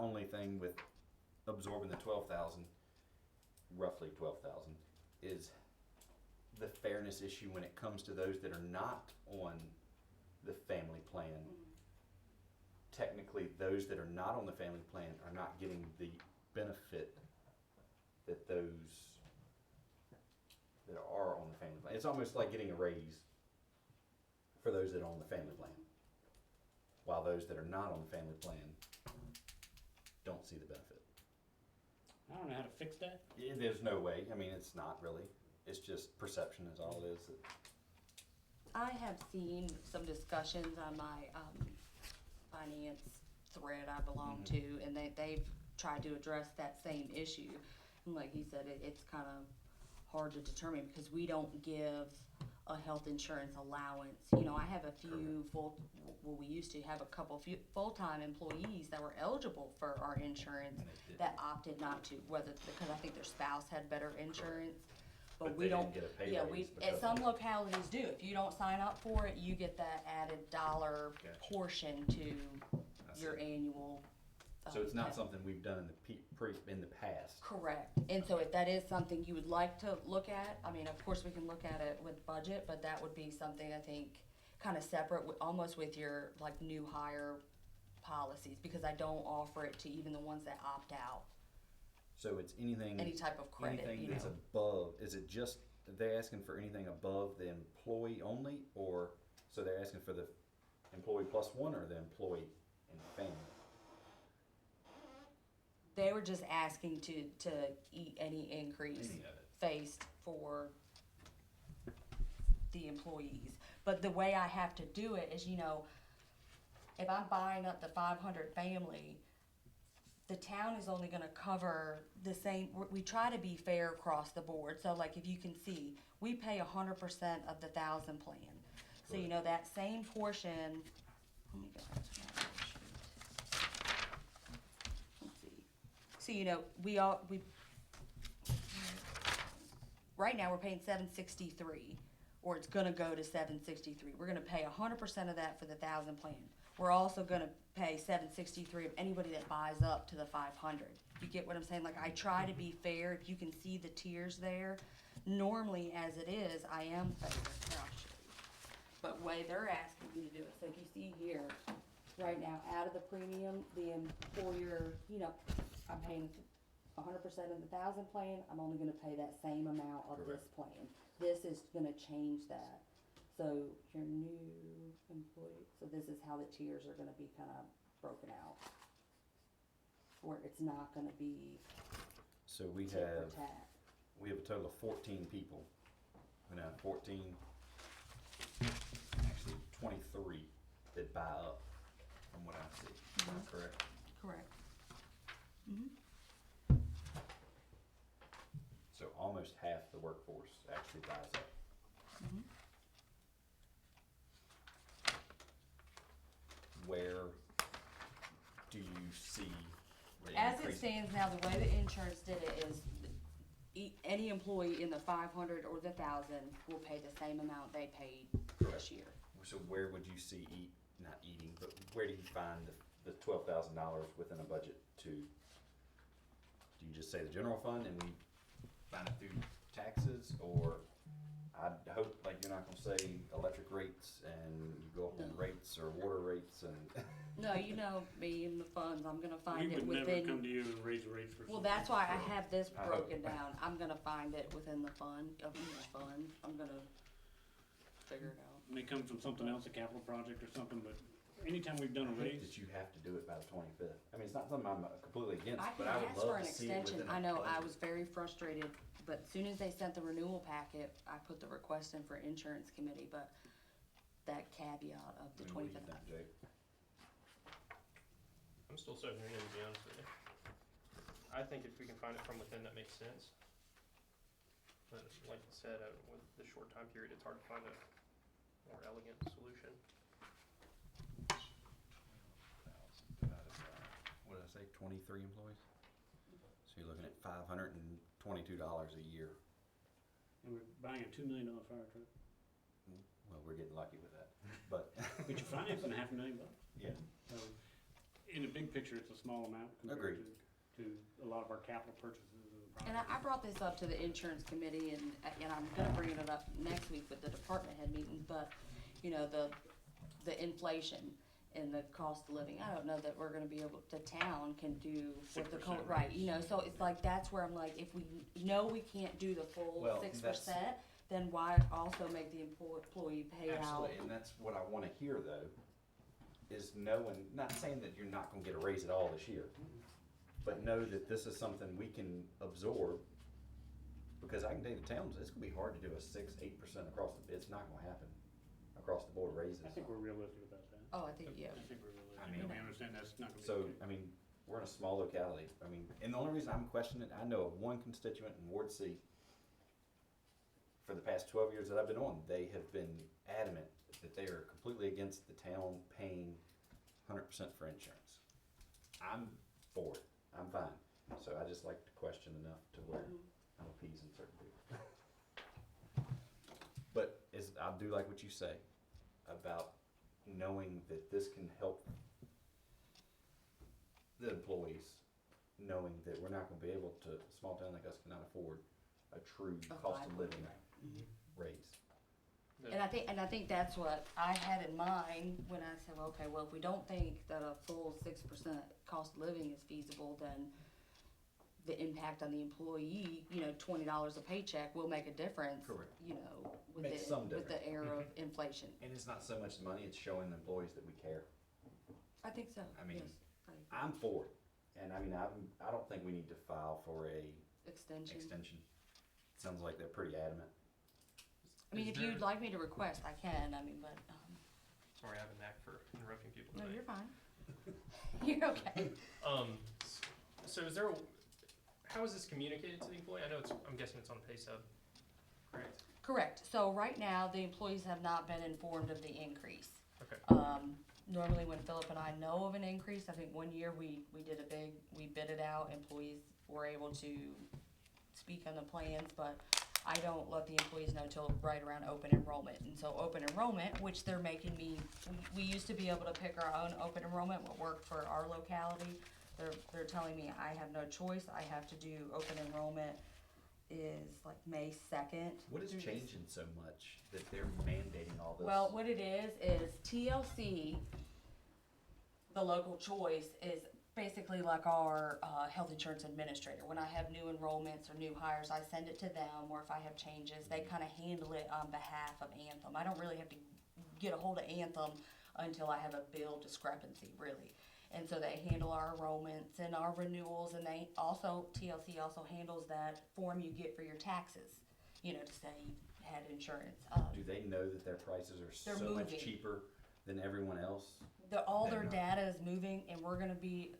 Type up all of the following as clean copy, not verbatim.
only thing with absorbing the 12,000, roughly 12,000, is the fairness issue when it comes to those that are not on the family plan. Technically, those that are not on the family plan are not getting the benefit that those that are on the family plan. It's almost like getting a raise for those that are on the family plan, while those that are not on the family plan don't see the benefit. I don't know how to fix that. There's no way. I mean, it's not really. It's just perception is all it is. I have seen some discussions on my finance thread I belong Mhm. to, and they've tried to address that same issue. And like he said, it's kind of hard to determine because we don't give a health insurance allowance. You know, I have a few we used to have a couple few full-time employees that were eligible for our insurance And they didn't. that opted not to, whether because I think their spouse had better insurance. But We they don't didn't get a pay Yeah, raise at because some of it. localities do. If you don't sign up for it, you get that added dollar Gotcha. portion to I your see. annual. So it's not pay. something we've done in in the past. Correct. And so if that is something you would like to look at, I mean, of course, we can look at it with budget, but that would be something I think kind of separate, almost with your like new hire policies, because I don't offer it to even the ones that opt out. So it's anything. Any type of credit, Anything you that's know. above. Is it just they're asking for anything above the employee only, or so they're asking for the employee plus one or the employee and family? They were just asking to eat any increase Any of it. faced for the employees. But the way I have to do it is, you know, if I'm buying up the 500 family, the town is only gonna cover the same, we try to be fair across the board. So like if you can see, we pay 100% of the 1,000 plan. So you know, that same portion, let me go back to my other sheet. Let's see. So you know, right now we're paying 763, or it's gonna go to 763. We're gonna pay 100% of that for the 1,000 plan. We're also gonna pay 763 of anybody that buys up to the 500. You get what I'm saying? Like I try to be fair. If you can see the tiers there, normally as it is, I am fair. Here, I'll show you. But way they're asking me to do it. So if you see here, right now, out of the premium, the employer, you know, I'm paying 100% of the 1,000 plan. I'm only gonna pay that same amount of this Correct. plan. This is gonna change that. So your new employee, so this is how the tiers are gonna be kinda broken out. Where it's not gonna be So we tit for have tat. a total of 14 people. We now have 14, actually 23 that buy up, from what I see. Is that correct? Correct. Mm-hmm. So almost half the workforce actually buys up. Mm-hmm. Where do you see the As it increase? stands now, the way the insurance did it is any employee in the 500 or the 1,000 will pay the same amount they paid Correct. this year. So where would you see not eating, but where do you find the $12,000 within a budget to? Do you just say the general fund and we find it through taxes, or I'd hope like you're not gonna say electric rates and you go up in No. rates or water rates and. No, you know me and the funds, I'm gonna We find it would never come within, to you and raise the rates for well, something. that's why I have this I broken hope. down. I'm gonna find it within the fund, of each fund. I'm gonna figure it out. It may come from something else, a capital project or something, but anytime we've done a I hate raise, that you have to do it by the 25th. I mean, it's not something I'm completely against, I but can I would ask for love an to see it extension. within a I know, I budget. was very frustrated, but as soon as they sent the renewal packet, I put the request in for insurance committee, but that caveat of the I mean, what do you 25th. think, Jake? I'm still so green, to be honest with you. I think if we can find it from within, that makes sense. But like you said, with the short time period, it's hard to find a more elegant solution. What did I say, 23 employees? So you're looking at $522 a year. and we're buying a $2 million fire truck, Well, we're getting lucky with that, but. but you're financing $500,000. Yeah. So in the big picture, it's a small amount compared Agreed. to a lot of our capital purchases and And projects. I brought this up to the insurance committee, and I'm gonna bring it up next week with the department head meeting, but, you know, the inflation and the cost of living, I don't know that we're gonna be able, the town can do what the 6% right, you know, so it's like, that's where I'm like, if we know we can't do the full Well, 6%, then why also make the employee pay out? Absolutely, and that's what I wanna hear though, is knowing, not saying that you're not gonna get a raise at all this year, but know that this is something we can absorb, because I can tell you the towns, it's gonna be hard to do a 6-8% across the, it's not gonna happen across the board raises. I think we're realistic about that. Oh, I think, yeah. I think we're realistic, I and mean- we understand that's not gonna be. So, the case. I mean, we're in a small locality, I mean, and the only reason I'm questioning it, I know of one constituent in Ward C, for the past 12 years that I've been on, they have been adamant that they are completely against the town paying 100% for insurance. I'm for it, I'm fine, so I just like to question enough to where I'm appeasing certain people. But I do like what you say about knowing that this can help the employees, knowing that we're not gonna be able to, a small town like us cannot afford a true A cost of five, living right. raise. And I think that's what I had in mind when I said, okay, well, if we don't think that a full 6% cost of living is feasible, then the impact on the employee, you know, $20 a paycheck will make a difference. Correct. You know, with Makes some with the difference. era of inflation. And it's not so much the money, it's showing the employees that we care. I think so. I mean, yes. I'm for it, and I mean, I don't think we need to file for a Extension. extension. Sounds like they're pretty adamant. I mean, Is if you'd there- like me to request, I can. I mean, but Sorry, I have a knack for interrupting people no, today. you're fine. You're okay. So is there, how is this communicated to the employee? I know I'm guessing it's on the pay stub, correct? Correct. So right now, the employees have not been informed of the increase. Okay. Normally when Philip and I know of an increase, I think one year we bid it out, employees were able to speak on the plans, but I don't let the employees know till right around open enrollment. And so open enrollment, which they're making me, we used to be able to pick our own open enrollment, what worked for our locality. They're telling me I have no choice, I have to do open enrollment is like May 2nd. What is changing so much that they're mandating all this? Well, what it is TLC, the local choice, is basically like our health insurance administrator. When I have new enrollments or new hires, I send it to them, or if I have changes, they kind of handle it on behalf of Anthem. I don't really have to get a hold of Anthem until I have a bill discrepancy, really. And so they handle our enrollments and our renewals, and they also, TLC also handles that form you get for your taxes, you know, to say you had insurance. Do they know that their prices are They're so much moving. cheaper than everyone else? All their They're not. data is moving, and we're gonna be,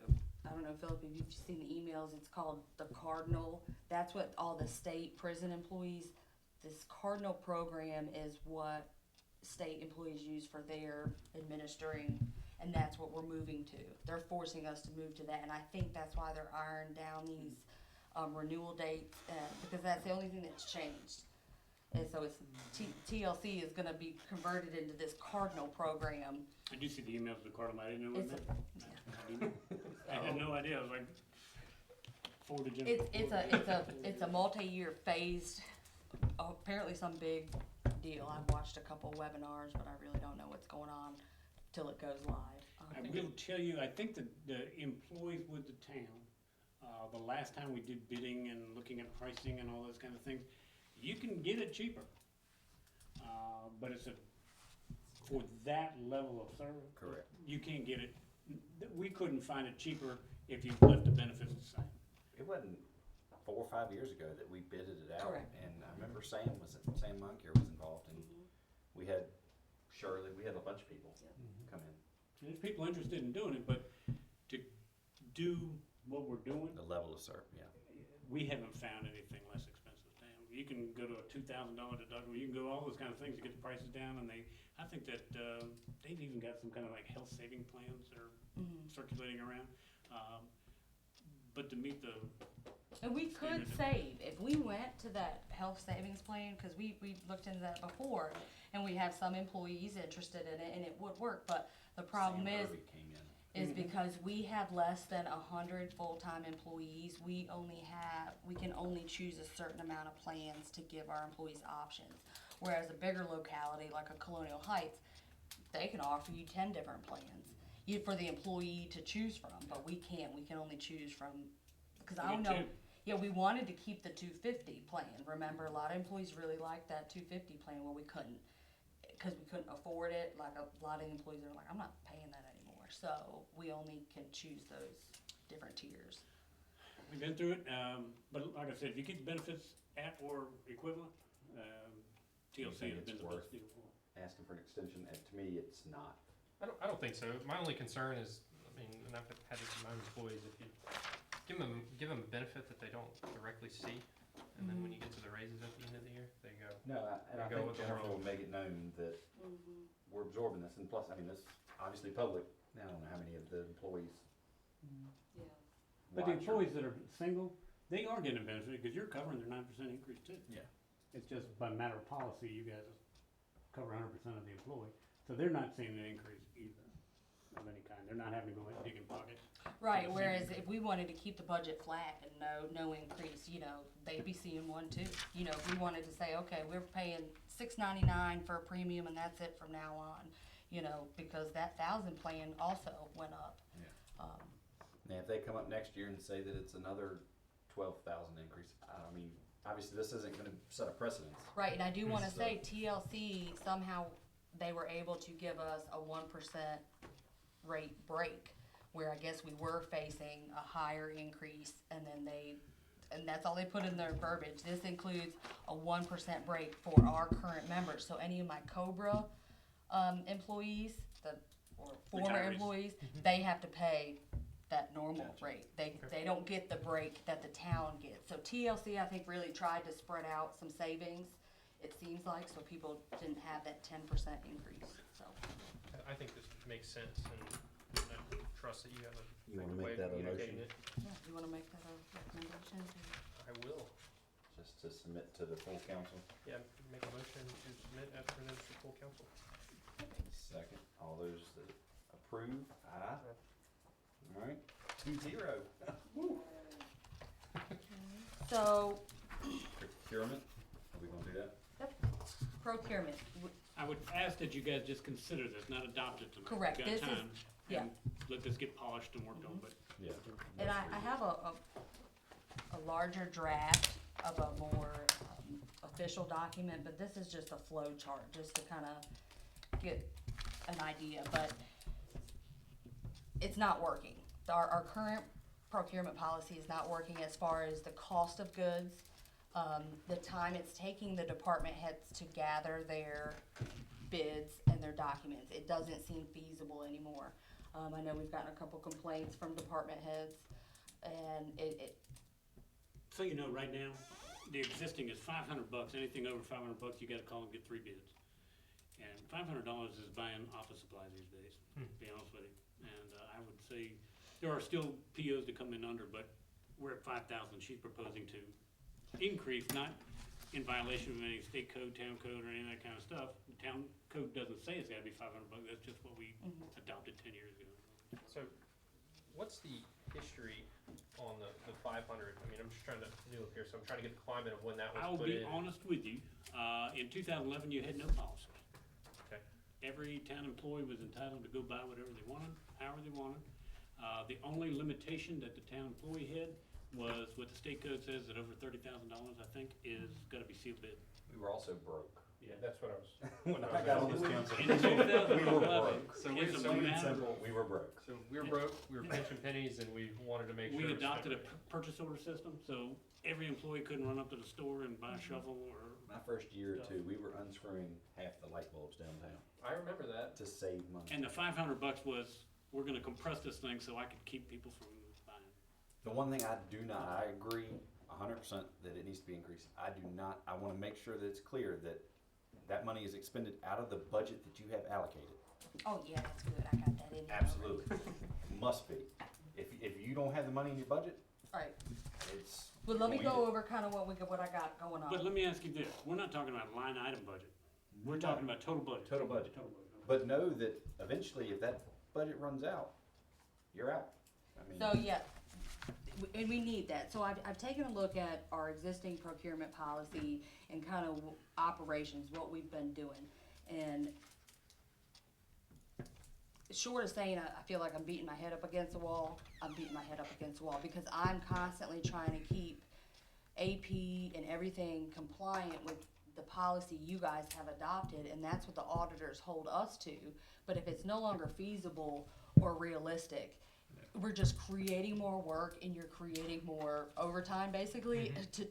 I don't know, Philip, if you've seen the emails, it's called the Cardinal. That's what all the state prison employees, this Cardinal program is what state employees use for their administering, and that's what we're moving to. They're forcing us to move to that, and I think that's why they're ironing down these, renewal dates, because that's the only thing that's changed. And so it's, TLC is gonna be converted into this Cardinal program. I do see the emails to the Cardinal, I didn't know what It's it I had no idea, I was like, forwarded Jennifer. It's a multi-year phased, apparently some big deal. I've watched a couple webinars, but I really don't know what's going on till it goes live. I will tell you, I think that the employees with the town, the last time we did bidding and looking at pricing and all those kind of things, you can get it cheaper. But it's for that level of service. Correct. You can't get it, we couldn't find it cheaper if you left the benefits the same. It wasn't 4 or 5 years ago that we bidded it out. Correct. And I remember Sam Monkier was involved, and we had Shirley, we had a bunch of people come in. There's people interested in doing it, but to do what we're doing, The level of service, yeah. we haven't found anything less expensive down. You can go to a $2,000 deductible, you can go all those kind of things to get the prices down, and I think that, they've even got some kind of like health saving plans that are circulating around. But to meet the, And we could save, if we went to that health savings plan, cause we looked into that before, and we have some employees interested in it, and it would work, but the problem Sam is, Irby came in. is Mhm. because we have less than 100 full-time employees. We can only choose a certain amount of plans to give our employees options. Whereas a bigger locality like a Colonial Heights, they can offer you 10 different plans for the employee to choose from, but we can't. We can only choose from, because I don't We get know. two. Yeah, we wanted to keep the 250 plan. Remember, a lot of employees really liked that 250 plan. Well, we couldn't, because we couldn't afford it. Like a lot of employees are like, I'm not paying that anymore. So we only can choose those different tiers. We've been through it, but like I said, if you get the benefits at or equivalent, You TLC think has been it's the worth- best deal for it. Asking for an extension, and to me, it's not. I don't think so. My only concern is, I mean, and I've had this with my own employees, if you give them a benefit that they don't directly see, and then when you get to the raises at the end of the year, they go, No, and I Go think with the Jennifer world. will make it known that we're absorbing this, and plus, I mean, this is obviously public. I don't know how many of the employees Yeah. But the watch or- employees that are single, they are getting a benefit, because you're covering their 9% increase too. Yeah. It's just by matter of policy, you guys cover 100% of the employee, so they're not seeing an increase either of any kind. They're not having to go and dig in pockets. Right, the whereas same. if we wanted to keep the budget flat and no increase, they'd be seeing one too. If we wanted to say, okay, we're paying $6.99 for a premium and that's it from now on, because that 1,000 plan also went up. Yeah. Now, if they come up next year and say that it's another 12,000 increase, I mean, obviously, this isn't gonna set a precedence. Right, and I do wanna So- say TLC, somehow they were able to give us a 1% rate break, where I guess we were facing a higher increase, and that's all they put in their verbiage. This includes a 1% break for our current members, so any of my Cobra, employees, or former Retirees. employees, they have to pay that normal Gotcha. rate. They don't get the break that the town gets. So TLC, I think, really tried to spread out some savings, it seems like, so people didn't have that 10% increase, so. I think this makes sense, and I trust that you have You a wanna way make of that a communicating motion, it. Yeah, you wanna make that a recommendation? I will. just to submit to the full council? Yeah, make a motion to submit as presented to full council. Second, all those that approve, aye. Alright, 2-0. So, Procurement, are we gonna do that? procurement, I would ask that you guys just consider this, not adopt it tonight. Correct. We've This got is- time, yeah. and let this get polished and worked on, but Yeah. and I have a larger draft of a more official document, but this is just a flow chart, just to kinda get an idea, but it's not working. Our current procurement policy is not working as far as the cost of goods, the time it's taking the department heads to gather their bids and their documents. It doesn't seem feasible anymore. I know we've gotten a couple complaints from department heads, and so you know, right now, the existing is $500. Anything over $500, you gotta call and get 3 bids. And $500 is buying office supplies these days, to be honest with you. And I would say there are still POs that come in under, but we're at 5,000. She's proposing to increase, not in violation of any state code, town code, or any of that kind of stuff. The town code doesn't say it's gotta be $500. That's just what we adopted 10 years ago. So, what's the history on the 500? I mean, I'm just trying to do up here, so I'm trying to get the climate of when that I'll was put be in. honest with you, in 2011, you had no policy. Okay. Every town employee was entitled to go buy whatever they wanted, however they wanted. The only limitation that the town employee had was what the state code says, that over $30,000, I think, is gotta be sealed bid. We were also broke. Yeah, that's what I was. When I got on this council, In we were 2011, broke. So as a Plain and matter- simple, we were broke. So we were broke, we were pinching pennies, and we wanted to make sure. We it was adopted a spent purchase order system, so every employee couldn't run up to the store and buy a shovel or, My first year or two, we were unscrewing half the light bulbs downtown right. I remember that. to save money. and the $500 was, we're gonna compress this thing so I could keep people from buying. The one thing I do not, I agree 100% that it needs to be increased. I do not, I wanna make sure that it's clear that that money is expended out of the budget that you have allocated. oh yeah, that's good, I got that in here. Absolutely. Must be. If you don't have the money in your budget, Right, it's. but let me we go did- over kinda what I got going on. But let me ask you this, we're not talking about line item budget, we're talking about total budget. Total budget. Total budget. But know that eventually, if that budget runs out, you're out. I mean, So, yeah, and we need that. So I've taken a look at our existing procurement policy and kind of operations, what we've been doing. And short of saying I feel like I'm beating my head up against the wall, I'm beating my head up against the wall because I'm constantly trying to keep AP and everything compliant with the policy you guys have adopted, and that's what the auditors hold us to. But if it's no longer feasible or realistic, we're just creating more work and you're creating more overtime basically to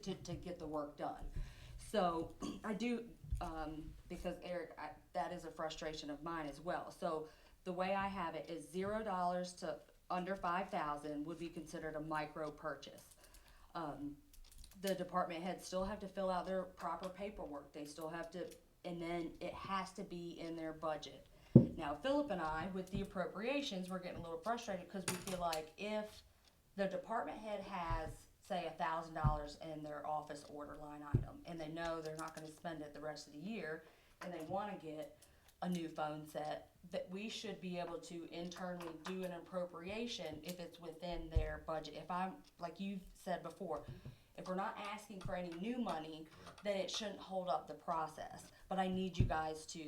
get the work done. So I do, because Eric, that is a frustration of mine as well. So the way I have it is $0 to under 5,000 would be considered a micro purchase. The department heads still have to fill out their proper paperwork. They still have to, and then it has to be in their budget. Now, Philip and I, with the appropriations, we're getting a little frustrated because we feel like if the department head has, say, $1,000 in their office order line item, and they know they're not gonna spend it the rest of the year, and they wanna get a new phone set, that we should be able to internally do an appropriation if it's within their budget. If I'm, like you said before, if we're not asking for any new money, then it shouldn't hold up the process. But I need you guys to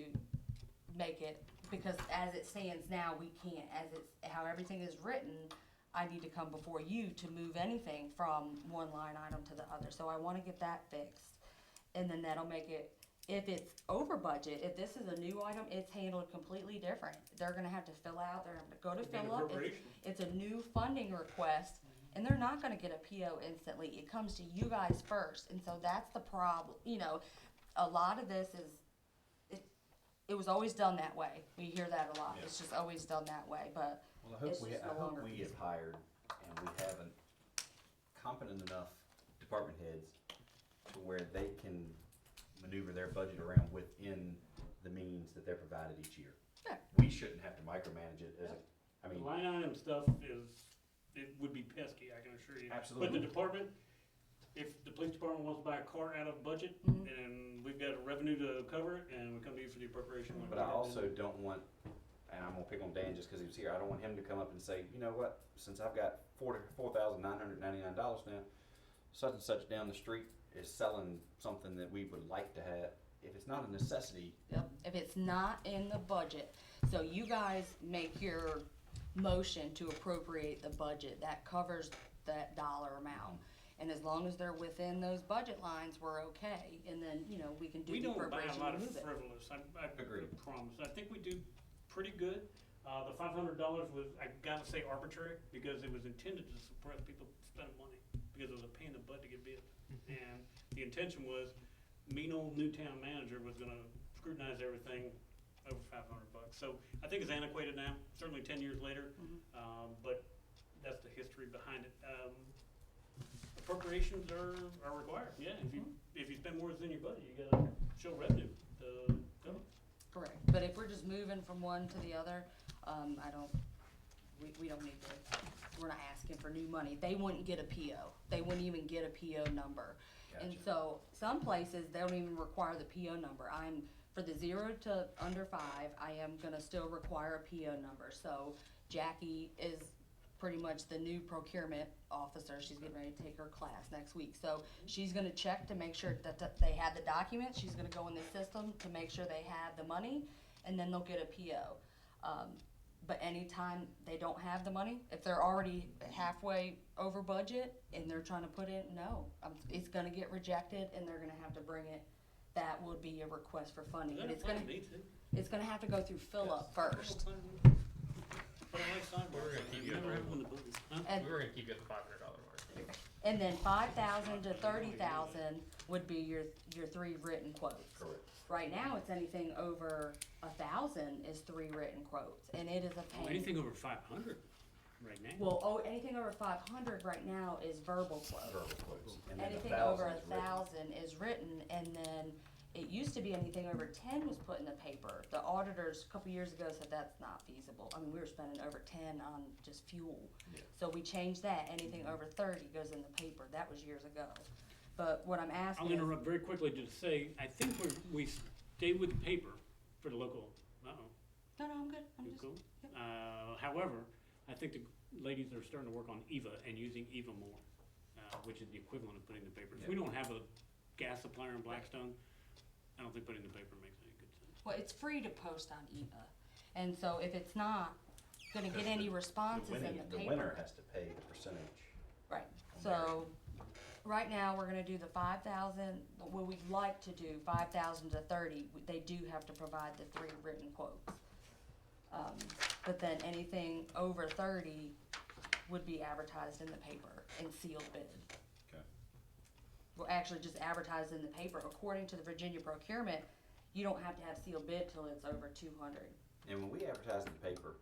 make it, because as it stands now, we can't, as it's, how everything is written, I need to come before you to move anything from one line item to the other. So I wanna get that fixed. And then that'll make it, if it's over budget, if this is a new item, it's handled completely different. They're gonna have to fill out, they're gonna go to Get an Philip, appropriation. it's a new funding request, and they're not gonna get a PO instantly. It comes to you guys first, and so that's the problem. You know, a lot of this is, it was always done that way. We hear that a lot. Yeah. It's just always done that way, but well, I it's hope just no longer we have feasible. hired and we have competent enough department heads to where they can maneuver their budget around within the means that they're provided each year. Yeah. We shouldn't have to micromanage it as a, I The mean, line item stuff it would be pesky, I can assure you. Absolutely. But the department, if the police department wants to buy a car out of budget, Mhm. and we've got a revenue to cover it, and we come to you for the appropriation. but I also don't want, and I'm gonna pick on Dan just cause he was here, I don't want him to come up and say, you know what, since I've got $4,999 now, such and such down the street is selling something that we would like to have. If it's not a necessity, Yep, if it's not in the budget, so you guys make your motion to appropriate the budget, that covers that dollar amount. And as long as they're within those budget lines, we're okay, and then, you know, we can do We the don't buy appropriation a lot and of move it. frivolous, I Agreed. promise. I think we do pretty good. The $500 was, I gotta say arbitrary, because it was intended to suppress people spending money, because it was a pain in the butt to get bids. And the intention was, mean old Newtown manager was gonna scrutinize everything over $500. So I think it's antiquated now, certainly 10 years later, but that's the history behind it. Appropriations are required, yeah, if you spend more than your budget, you gotta show revenue to cover. Correct, but if we're just moving from one to the other, we don't need to, we're not asking for new money. They wouldn't get a PO, they wouldn't even get a PO number. And Gotcha. so, some places, they don't even require the PO number. For the 0 to under 5, I am gonna still require a PO number. So Jackie is pretty much the new procurement officer. She's getting ready to take her class next week. So she's gonna check to make sure that they have the documents. She's gonna go in the system to make sure they have the money, and then they'll get a PO. But anytime they don't have the money, if they're already halfway over budget and they're trying to put in, it's gonna get rejected and they're gonna have to bring it. That would be a request for funding, Does but that it's gonna, apply to me too? it's gonna have to go through Philip first. But I like sidewalks. We're gonna keep I've you never at had one to build. Huh? And, We were gonna keep you at the $500 mark. and then 5,000 to 30,000 would be your 3 written quotes. correct. Right now, it's anything over 1,000 is 3 written quotes, and it is a Oh, pain. anything over 500 right now. Well, anything over 500 right now is verbal quotes. Verbal quotes. And then Anything 1,000 over is written. 1,000 is written, and then it used to be anything over 10 was put in the paper. The auditors, a couple years ago, said that's not feasible. I mean, we were spending over 10 on just fuel. Yeah. So we changed that, anything over 30 goes in the paper. That was years ago. But what I'm asking I'll is, interrupt very quickly to say, I think we stay with the paper for the local, no, I'm good, I'm you just, cool? yep. However, I think the ladies are starting to work on EVA and using EVA more, which is the equivalent of putting the paper. If we don't have a gas supplier in Blackstone, I don't think putting the paper makes any good sense. Well, it's free to post on EVA, and so if it's not gonna get any responses in the The winner paper. has to pay the percentage. Right, so, right now, we're gonna do the 5,000, what we'd like to do, 5,000 to 30, they do have to provide the 3 written quotes. But then anything over 30 would be advertised in the paper and sealed bid. Okay. Well, actually just advertised in the paper, according to the Virginia procurement, you don't have to have sealed bid till it's over 200. And when we advertise in the paper,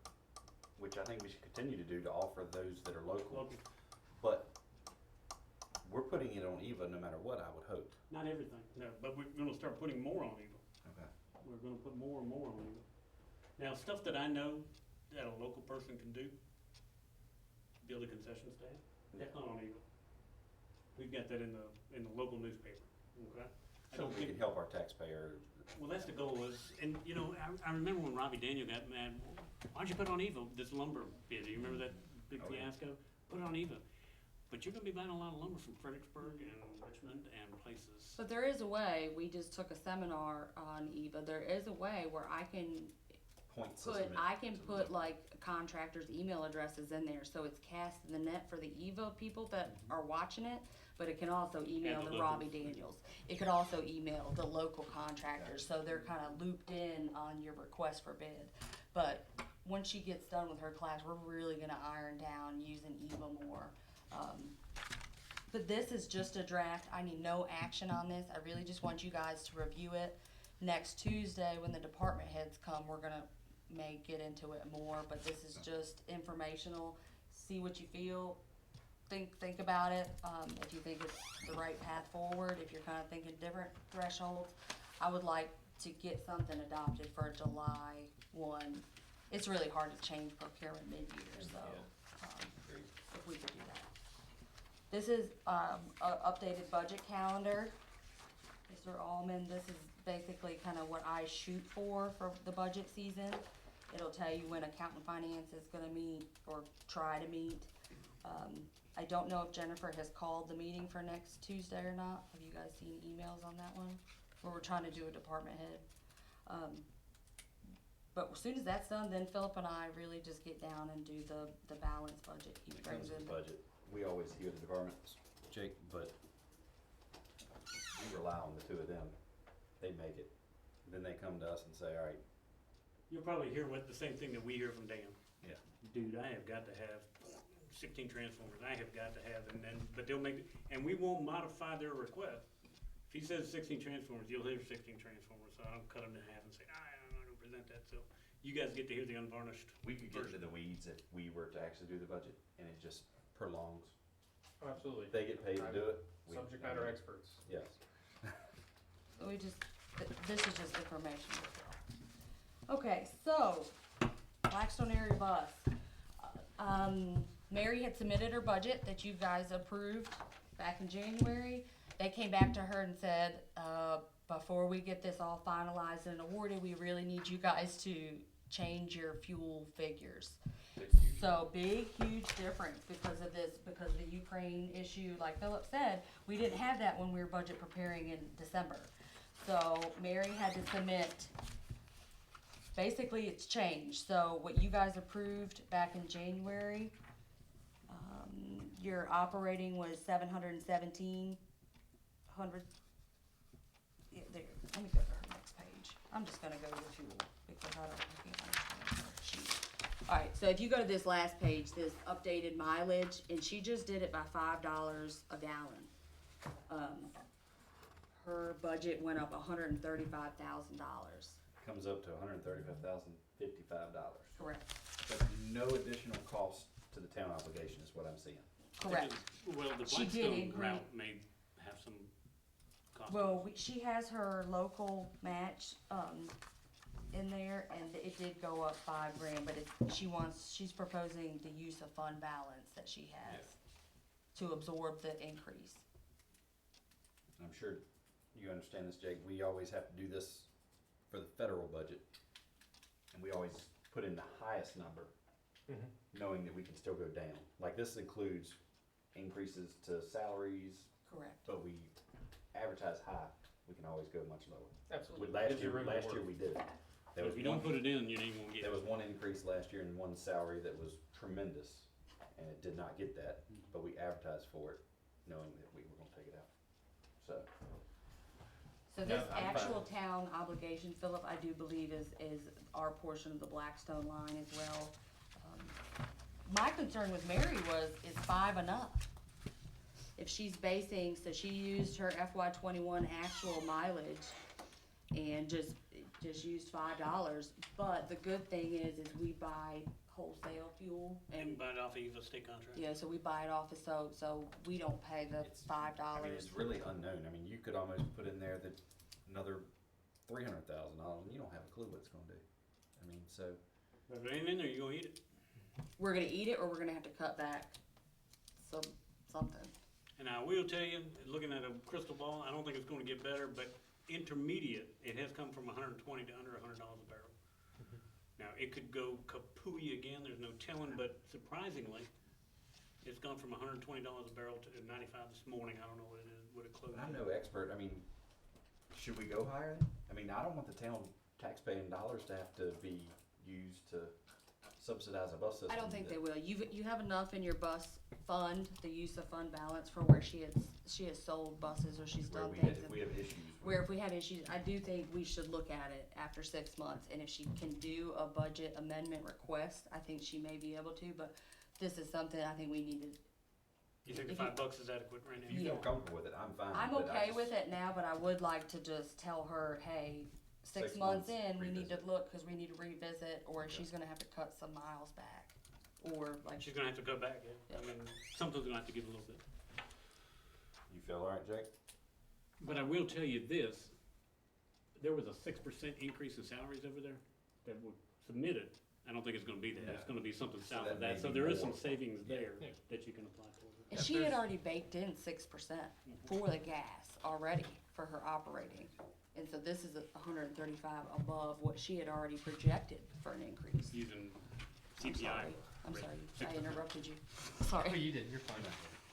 which I think we should continue to do to offer those that are local, but we're putting it on EVA no matter what, I would hope. Not everything, no, but we're gonna start putting more on EVA. Okay. We're gonna put more and more on EVA. Now, stuff that I know that a local person can do, build a concession stand, that's not on EVA. We've got that in the local newspaper, okay? I So don't we think, can help our taxpayer. well, that's the goal is, and you know, I remember when Robbie Daniel got mad, why'd you put on EVA, this lumber bid, you remember that big Oh, yeah. fiasco? Put it on EVA. But you're gonna be buying a lot of lumber from Fredericksburg and Richmond and places. But there is a way, we just took a seminar on EVA, there is a way where I can Point system. put like contractors' email addresses in there, so it's cast in the net for the EVA people that are watching it, but it can also email And the the Robbie Daniels. It could also email the local contractors, so they're kinda looped in on your request for bid. But once she gets done with her class, we're really gonna iron down using EVA more. But this is just a draft, I need no action on this, I really just want you guys to review it. Next Tuesday, when the department heads come, we're gonna may get into it more, but this is just informational, see what you feel, think about it, if you think it's the right path forward, if you're kinda thinking different thresholds. I would like to get something adopted for July 1. It's really hard to change procurement mid-year, so, Agreed. if we could do that. This is, a updated budget calendar. Mr. Allman, this is basically kinda what I shoot for the budget season. It'll tell you when accountant finance is gonna meet, or try to meet. I don't know if Jennifer has called the meeting for next Tuesday or not. Have you guys seen emails on that one? Where we're trying to do a department head. But as soon as that's done, then Philip and I really just get down and do the balanced budget. He When it comes brings to the in budget, we always hear the departments, Jake, but we rely on the two of them. They make it. Then they come to us and say, all right, You'll probably hear the same thing that we hear from Dan. Yeah. Dude, I have got to have 16 transformers, I have got to have, but they'll make, and we won't modify their request. If he says 16 transformers, you'll hear 16 transformers, so I don't cut them in half and say, I'm not gonna present that, so you guys get to hear the unvarnished. we could get into the weeds if we were to actually do the budget, and it just prolongs. Oh, absolutely. They get paid to do it. we- Subject matter experts. Yes. We just, this is just information. Okay, so, Blackstone area bus. Mary had submitted her budget that you guys approved back in January. They came back to her and said, before we get this all finalized and awarded, we really need you guys to change your fuel figures. So big, huge difference because of this, because of the Ukraine issue, like Philip said, we didn't have that when we were budget preparing in December. So Mary had to submit, basically it's changed, so what you guys approved back in January, your operating was 717 hundred. Yeah, there, let me go to her next page, I'm just gonna go to fuel, because I can't understand her sheet. Alright, so if you go to this last page, this updated mileage, and she just did it by $5 a gallon. Her budget went up $135,000. Comes up to $135,055. Correct. But no additional cost to the town obligation is what I'm seeing. Correct. Well, the She did Blackstone increase- route may have some cost. Well, she has her local match, in there, and it did go up $5,000, but she's proposing the use of fund balance that she has to absorb the increase. I'm sure you understand this, Jake, we always have to do this for the federal budget. And we always put in the highest number. knowing that we can still go down. Like this includes increases to salaries, Correct. but we advertise high, we can always go much lower. Absolutely. With last Gives you year, room to last year work. we did. There So was if you don't one, put it in, you ain't gonna get there it. was one increase last year and one salary that was tremendous, and it did not get that, but we advertised for it, knowing that we were gonna take it out. So, So No, this I'm fine. actual town obligation, Philip, I do believe is our portion of the Blackstone line as well. My concern with Mary was, is 5 enough? If she's basing, so she used her FY 21 actual mileage and just used $5, but the good thing is we buy wholesale fuel And and, buy it off of a state contract. yeah, so we buy it off of, so we don't pay the It's- $5. I mean, it's really unknown. I mean, you could almost put in there that another $300,000, and you don't have a clue what it's gonna do. I mean, so, But if it ain't in there, you gonna eat it. We're gonna eat it or we're gonna have to cut back something. And I will tell you, looking at a crystal ball, I don't think it's gonna get better, but intermediate, it has come from 120 to under $100 a barrel. Now, it could go kapooey again, there's no telling, but surprisingly, it's gone from $120 a barrel to 95 this morning. I don't know what it is, what it closed. I'm at. no expert. I mean, should we go higher? I mean, I don't want the town taxpaying dollars to have to be used to subsidize a bus system. I don't think that- they will. You have enough in your bus fund, the use of fund balance for where she has sold buses or she's Where done we things. had, if we have issues. Where if we have issues, I do think we should look at it after 6 months, and if she can do a budget amendment request, I think she may be able to, but this is something I think we need to, You think the if you- $5 is adequate right now? If you feel Yeah. comfortable with it, I'm fine. I'm but I okay just- with it now, but I would like to just tell her, hey, 6 months in, we need to revisit. look, cause we need to revisit, or she's gonna have to cut some miles back. Or like, She's gonna have to cut back, yeah. I mean, something's gonna have to give a little bit. You feel all right, Jake? But I will tell you this, there was a 6% increase in salaries over there that were submitted. I don't think it's gonna be that, it's No. gonna be something So south that of may that, so be there is more. some savings there Yeah. that you can apply towards it. and If she had there's- already baked in 6% for the gas already for her operating. And so this is 135 above what she had already projected for an increase. Using I'm CPI. sorry, I'm rate, sorry, I 6%. interrupted you. Oh, Sorry. you did, you're fine.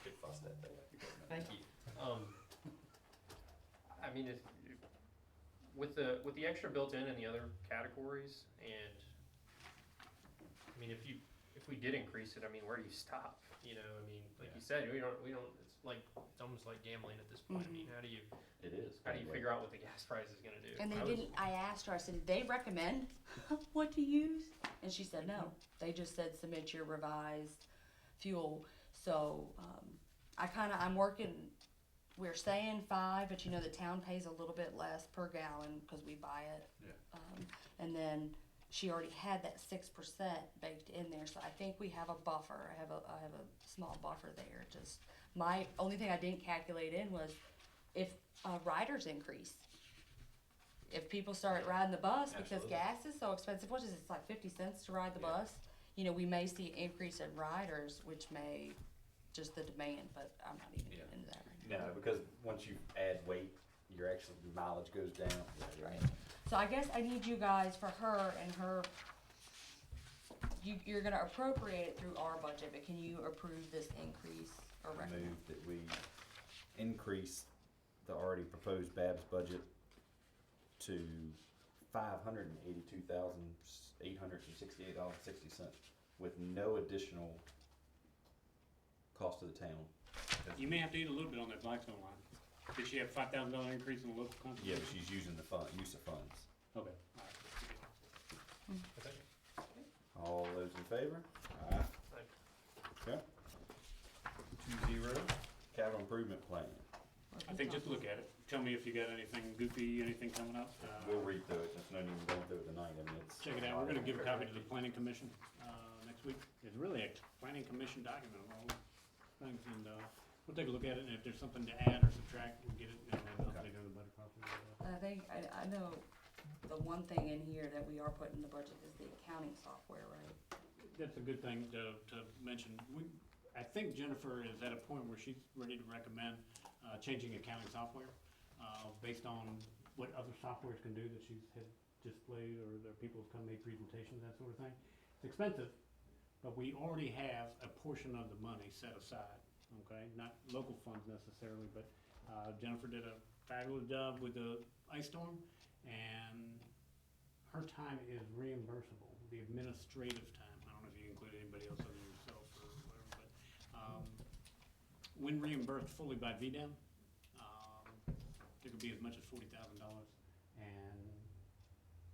Big fuss that day. Thank you. I mean, with the extra built in the other categories, and, I mean, if we did increase it, I mean, where do you stop? You know, I mean, like you said, we don't, it's almost like gambling at this point. I mean, how do you It is. figure out what the gas price is gonna do? And I was- I asked her, I said, did they recommend what to use? And she said, no, they just said submit your revised fuel. So, I'm working, we're saying 5, but you know, the town pays a little bit less per gallon, cause we buy it. Yeah. And then she already had that 6% baked in there, so I think we have a buffer, I have a small buffer there, just, my, only thing I didn't calculate in was if, riders increase. If people start riding the bus because Absolutely. gas is so expensive, what is it, it's like 50 cents to ride the Yeah. bus? You know, we may see an increase in riders, which may, just the demand, but I'm not even Yeah. getting into that right now. No, because once you add weight, your actual mileage goes down. Right. So I guess I need you guys, for her and her, you're gonna appropriate it through our budget, but can you approve this increase or recommend? Move that we increase the already proposed Babs budget to $582,868.60 with no additional cost to the town. You may have to eat a little bit on that Blackstone line. Did she have $5,000 increase in the local Yeah, contribution? but she's using the use of funds. Okay, all right. Okay. All those in favor? Aye. Okay. 2-0, capital improvement plan. I think just look at it. Tell me if you got anything goofy, anything coming up. We'll read through it, there's no need going through it tonight, I mean, it's. Check it out. We're gonna give a copy to the planning commission, next week. It's really a planning commission document of all the things, and, we'll take a look at it, and if there's something to add or subtract, we'll get it, and then update it in the budget process. I think, I know the one thing in here that we are putting in the budget is the accounting software, right? That's a good thing to mention. I think Jennifer is at a point where she's ready to recommend, changing accounting software, based on what other softwares can do that she's had displayed, or there are people who've come made presentations, that sort of thing. It's expensive, but we already have a portion of the money set aside, okay? Not local funds necessarily, but, Jennifer did a fabulous job with the ice storm, and her time is reimbursable, the administrative time. I don't know if you include anybody else other than yourself or whatever, but, when reimbursed fully by VDEM, it could be as much as $40,000. And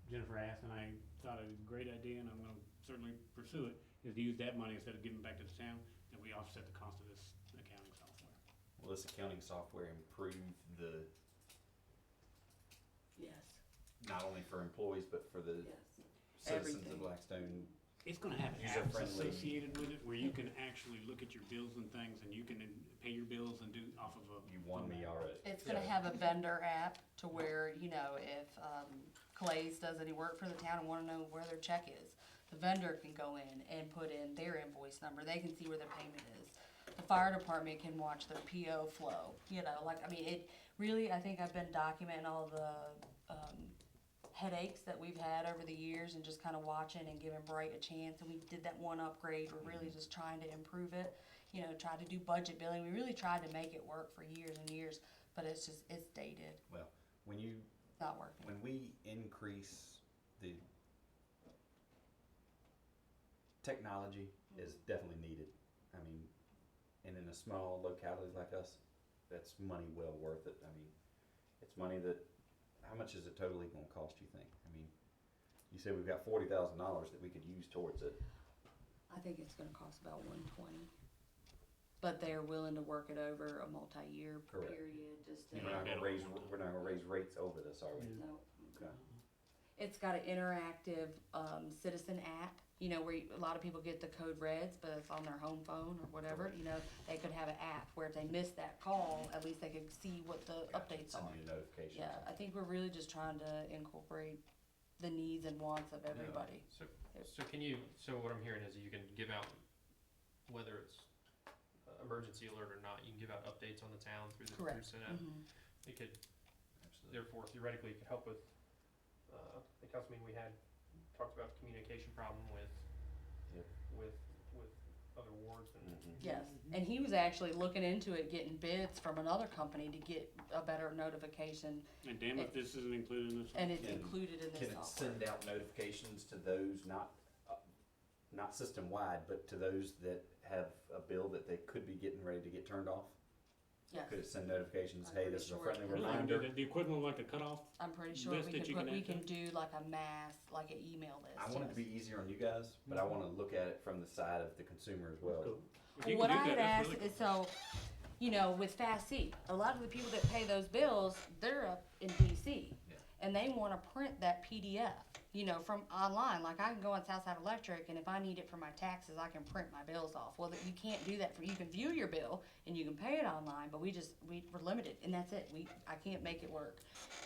Jennifer asked, and I thought it was a great idea, and I'm gonna certainly pursue it, is to use that money instead of giving back to the town, that we offset the cost of this accounting software. Will this accounting software improve the, Yes, not only for employees, but for the yes. citizens Everything. of Blackstone? It's gonna have apps User-friendly. associated with it, where you can actually look at your bills and things, and you can pay your bills and do off of a. You won me already. It's gonna have a vendor app to where, you know, if, Clay's does any work for the town and wanna know where their check is, the vendor can go in and put in their invoice number, they can see where their payment is. The fire department can watch their PO flow, you know, like, I mean, it really, I think I've been documenting all the, headaches that we've had over the years and just kinda watching and giving Bright a chance, and we did that one upgrade, we're really just trying to improve it. You know, tried to do budget billing, we really tried to make it work for years and years, but it's just, it's dated, Well, when you, it's not working. when we increase the technology is definitely needed. I mean, and in a small locality like us, that's money well worth it. I mean, it's money that, how much is it totally gonna cost, you think? I mean, you said we've got $40,000 that we could use towards it. I think it's gonna cost about 120, but they're willing to work it over a multi-year Correct. period, just to. We're not gonna raise, we're not gonna raise rates over this, are we? No. Okay. It's got an interactive, citizen app, you know, where a lot of people get the code reds, but it's on their home phone or whatever, you know, they could have an app where if they miss that call, at least they could see what the updates Send are. you a notification. Yeah, I think we're really just trying to incorporate the needs and wants of everybody. So can you, so what I'm hearing is you can give out, whether it's emergency alert or not, you can give out updates on the town through the, through Correct. Synap. Mhm. It could, Absolutely. therefore theoretically, it could help with, the council meeting we had, talked about the communication problem with, Yep. with other wards and. Mhm. Yes, and he was actually looking into it, getting bids from another company to get a better notification, And damn if this isn't included in this. and it's Can- included in Can this it software. send out notifications to those not system-wide, but to those that have a bill that they could be getting ready to get turned off? Yes, Could it send notifications, I'm hey, pretty this is a sure friendly it Really, can. you can do reminder? that, the equivalent of like a cutoff. I'm pretty sure list we that could you put, can we add can to do like a mass, like an email list. I want it to yes. be easier on you guys, but I wanna look at it from the side of the consumer as well. Cool. If Well, you what can I do had that, that's asked really is so, you know, with Fast C, a lot of the people that pay those bills, they're up in DC. Yeah. And they wanna print that PDF, you know, from online, like I can go on Southside Electric, and if I need it for my taxes, I can print my bills off. Well, you can't do that you can view your bill, and you can pay it online, but we're limited, and that's it, I can't make it work.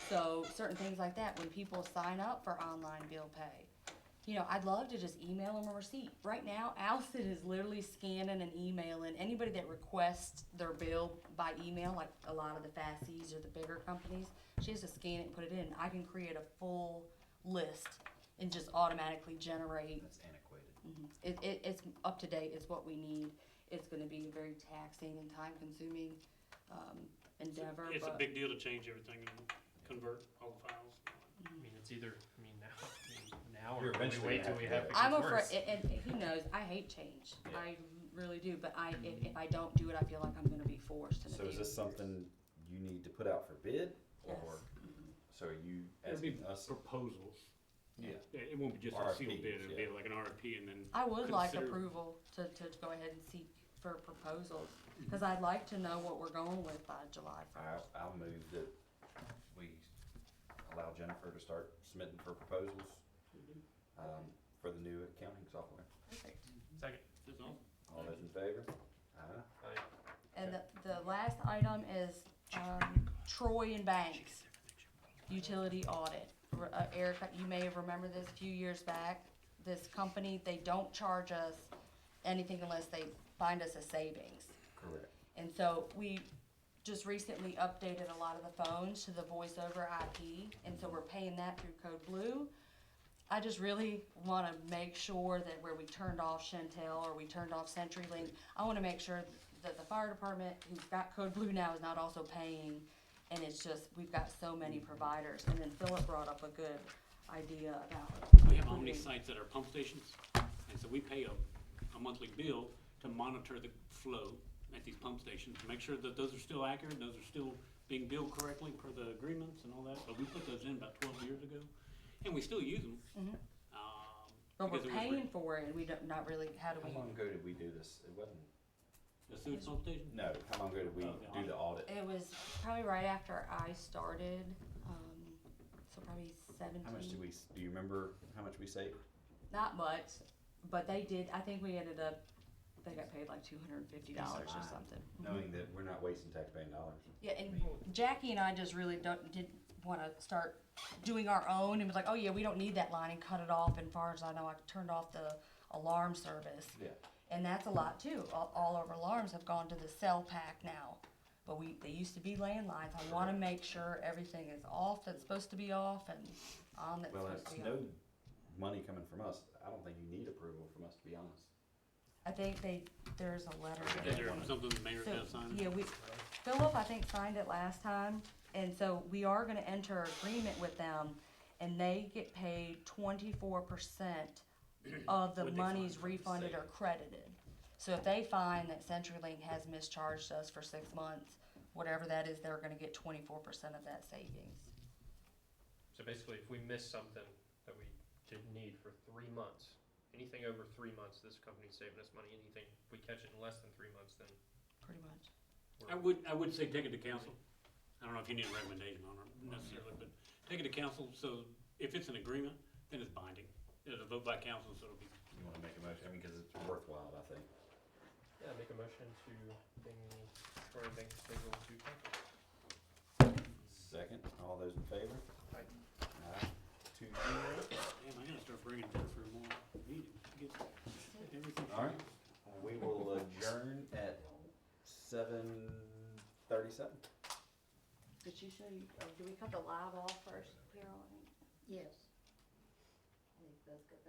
So, certain things like that, when people sign up for online bill pay, you know, I'd love to just email them a receipt. Right now, Allison is literally scanning and emailing anybody that requests their bill by email, like a lot of the Fasties or the bigger companies. She has to scan it and put it in. I can create a full list and just automatically generate. That's antiquated. It's up to date. It's what we need. It's going to be a very taxing and time-consuming endeavor. It's a but big deal to change everything and convert all the files. I mean, it's either, now, You're or we eventually wait till gonna we have have to it do I'm gets afraid, worse. and he knows I hate change. Yeah. I really do. But if I don't do it, I feel like I'm going to be forced. And So is this something you need to put out for bid, Yes. or, so are you It'll be asking us? proposals. Yeah. It won't be just a sealed RFPs, bid, it'll yeah. be like an RFP and then. I would like consider- approval to go ahead and seek for proposals, because I'd like to know what we're going with by July 1st. I'll move that we allow Jennifer to start submitting for proposals, for the new accounting software. Perfect. Second. That's all. All those in favor? Aye. And the last item is Troy and Banks utility audit. Erica, you may have remembered this a few years back. This company, they don't charge us anything unless they find us a savings. Correct. And so we just recently updated a lot of the phones to the voice over IP, and so we're paying that through Code Blue. I just really wanna make sure that where we turned off Chantel or we turned off CenturyLink, I wanna make sure that the fire department, who's got Code Blue now, is not also paying. And it's just, we've got so many providers. And then Philip brought up a good idea about. We have Omni including- sites that are pump stations, and so we pay a monthly bill to monitor the flow at these pump stations, to make sure that those are still accurate, those are still being billed correctly per the agreements and all that. But we put those in about 12 years ago, and we still use them. Mhm. But we're because it was paying for it and we don't, not really, how do How we? long ago did we do this? It wasn't, The sewage pump station? no, how long ago did we Oh, the do the audit? It was probably right after I started, so probably 17. How much do you remember how much we saved? Not much, but they did, I think we ended up, they got paid like $250 or Decent. something. Knowing that we're not wasting taxpaying dollars. Yeah, and Jackie and I just really didn't wanna start doing our own and was like, oh yeah, we don't need that line, and cut it off. And far as I know, I turned off the alarm service. Yeah. And that's a lot too. All of our alarms have gone to the cell pack now. But they used to be landlines. I wanna make sure everything is off that's supposed to be off and on that's Well, supposed to it's be on. no money coming from us. I don't think you need approval from us, to be honest. I think there's a letter. that Is they there wanted. something the mayor's So, got signed? yeah, Philip, I think, signed it last time, and so we are gonna enter agreement with them, and they get paid 24% of the What'd they monies find? refunded or credited. So if they find that CenturyLink has mischarged us for 6 months, whatever that is, they're gonna get 24% of that savings. So basically, if we miss something that we didn't need for 3 months, anything over 3 months, this company's saving us money. Anything, we catch it in less than 3 months, then Pretty much. I would say take it to council. I don't know if you need a recommendation on it necessarily, but take it to council, so if it's an agreement, then it's binding. There's a vote by council, so it'll be, You wanna make a motion, I mean, cause it's worthwhile, I think. yeah, make a motion to bring Troy Bank Stable to council. Second, all those in favor? Aye. Aye. 2-0. damn, I gotta start bringing Jennifer more meetings. Get everything. All right, we will adjourn at 7:37. Did she show you, did we cut the live off first, Carol? Yes. I think those go back